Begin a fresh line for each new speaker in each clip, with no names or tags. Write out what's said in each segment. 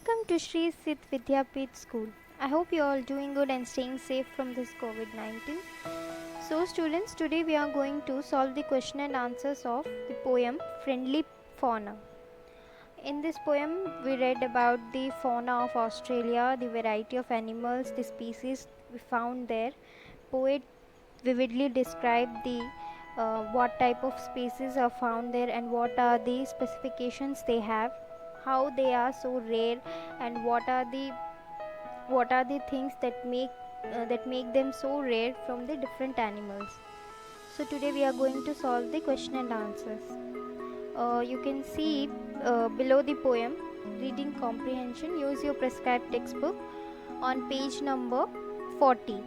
Welcome to Shri Sit Vidyapith School. I hope you are all doing good and staying safe from this COVID-19. So students, today we are going to solve the question and answers of the poem Friendly Fauna. In this poem, we read about the fauna of Australia, the variety of animals, the species we found there. Poet vividly described the what type of species are found there and what are the specifications they have, how they are so rare, and what are the things that make them so rare from the different animals. So today we are going to solve the question and answers. You can see below the poem reading comprehension. Use your prescribed textbook on page number 40.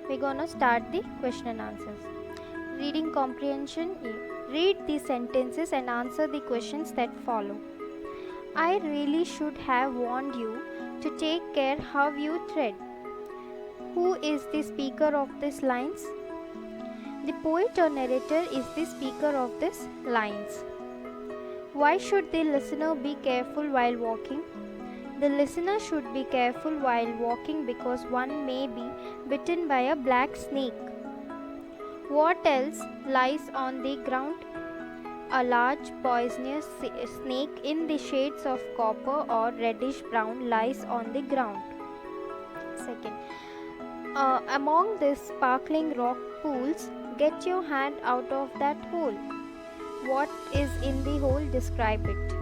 We're gonna start the question and answers. Reading comprehension. Read the sentences and answer the questions that follow. I really should have warned you to take care how you tread. Who is the speaker of these lines? The poet or narrator is the speaker of these lines. Why should the listener be careful while walking? The listener should be careful while walking because one may be bitten by a black snake. What else lies on the ground? A large poisonous snake in the shades of copper or reddish brown lies on the ground. Second, among these sparkling rock pools, get your hand out of that hole. What is in the hole? Describe it.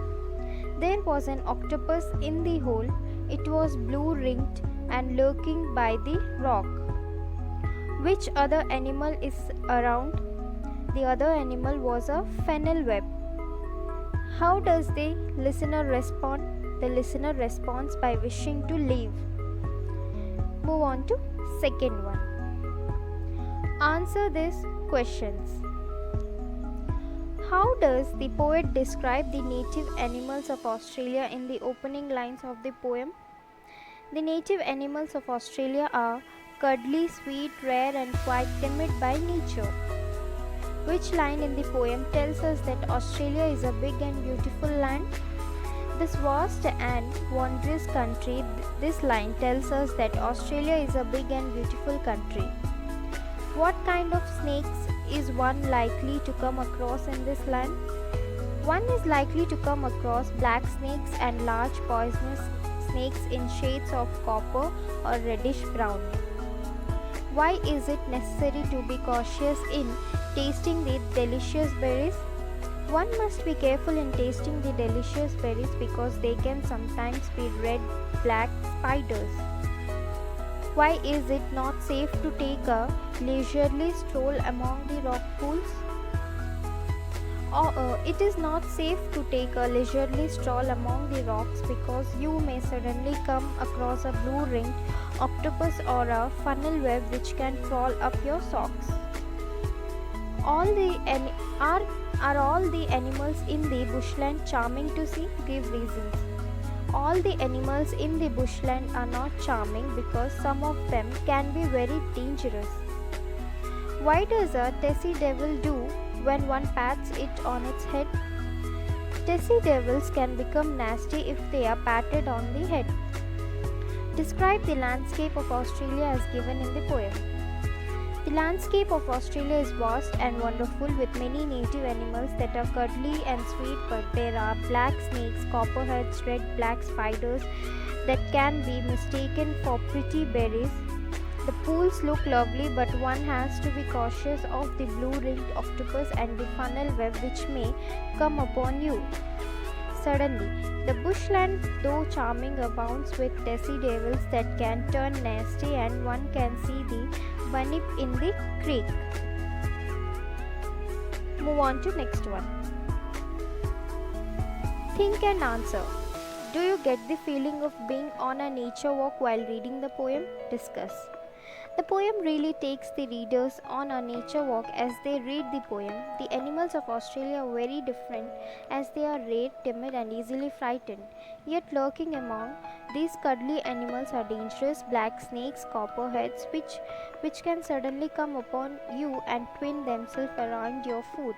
There was an octopus in the hole. It was blue-ringed and lurking by the rock. Which other animal is around? The other animal was a fennel web. How does the listener respond? The listener responds by wishing to leave. Move on to second one. Answer these questions. How does the poet describe the native animals of Australia in the opening lines of the poem? The native animals of Australia are cuddly, sweet, rare, and quite timid by nature. Which line in the poem tells us that Australia is a big and beautiful land? This vast and wondrous country. This line tells us that Australia is a big and beautiful country. What kind of snakes is one likely to come across in this land? One is likely to come across black snakes and large poisonous snakes in shades of copper or reddish brown. Why is it necessary to be cautious in tasting the delicious berries? One must be careful in tasting the delicious berries because they can sometimes be red black spiders. Why is it not safe to take a leisurely stroll among the rock pools? It is not safe to take a leisurely stroll among the rocks because you may suddenly come across a blue-ringed octopus or a funnel web which can crawl up your socks. Are all the animals in the bushland charming to see? Give reasons. All the animals in the bushland are not charming because some of them can be very dangerous. Why does a Tessie devil do when one pats it on its head? Tessie devils can become nasty if they are patted on the head. Describe the landscape of Australia as given in the poem. The landscape of Australia is vast and wonderful with many native animals that are cuddly and sweet, but there are black snakes, copperheads, red black spiders that can be mistaken for pretty berries. The pools look lovely, but one has to be cautious of the blue-ringed octopus and the funnel web which may come upon you suddenly. The bushland, though charming, abounds with Tessie devils that can turn nasty, and one can see the bunyip in the creek. Move on to next one. Think and answer. Do you get the feeling of being on a nature walk while reading the poem? Discuss. The poem really takes the readers on a nature walk as they read the poem. The animals of Australia are very different as they are rare, timid, and easily frightened. Yet lurking among these cuddly animals are dangerous black snakes, copperheads, which can suddenly come upon you and twine themselves around your foot.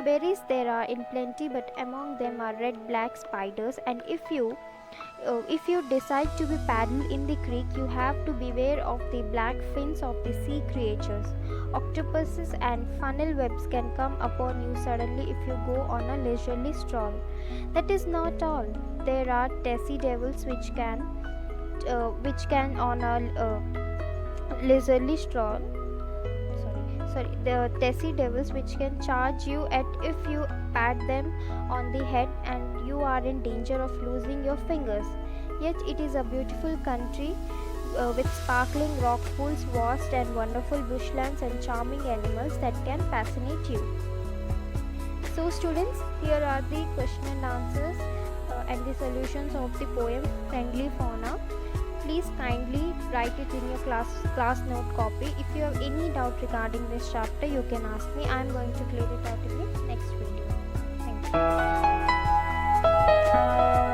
Berries there are in plenty, but among them are red-black spiders, and if you decide to be paddle in the creek, you have to beware of the black fins of the sea creatures. Octopuses and funnel webs can come upon you suddenly if you go on a leisurely stroll. That is not all. There are tessie devils which can on a leisurely stroll. The tessie devils which can charge you at if you pat them on the head, and you are in danger of losing your fingers. Yet it is a beautiful country with sparkling rock pools, vast and wonderful bushlands, and charming animals that can fascinate you. So students, here are the question and answers and the solutions of the poem Friendly Fauna. Please kindly write it in your class note copy. If you have any doubt regarding this chapter, you can ask me. I am going to clear it out in the next video. Thank you.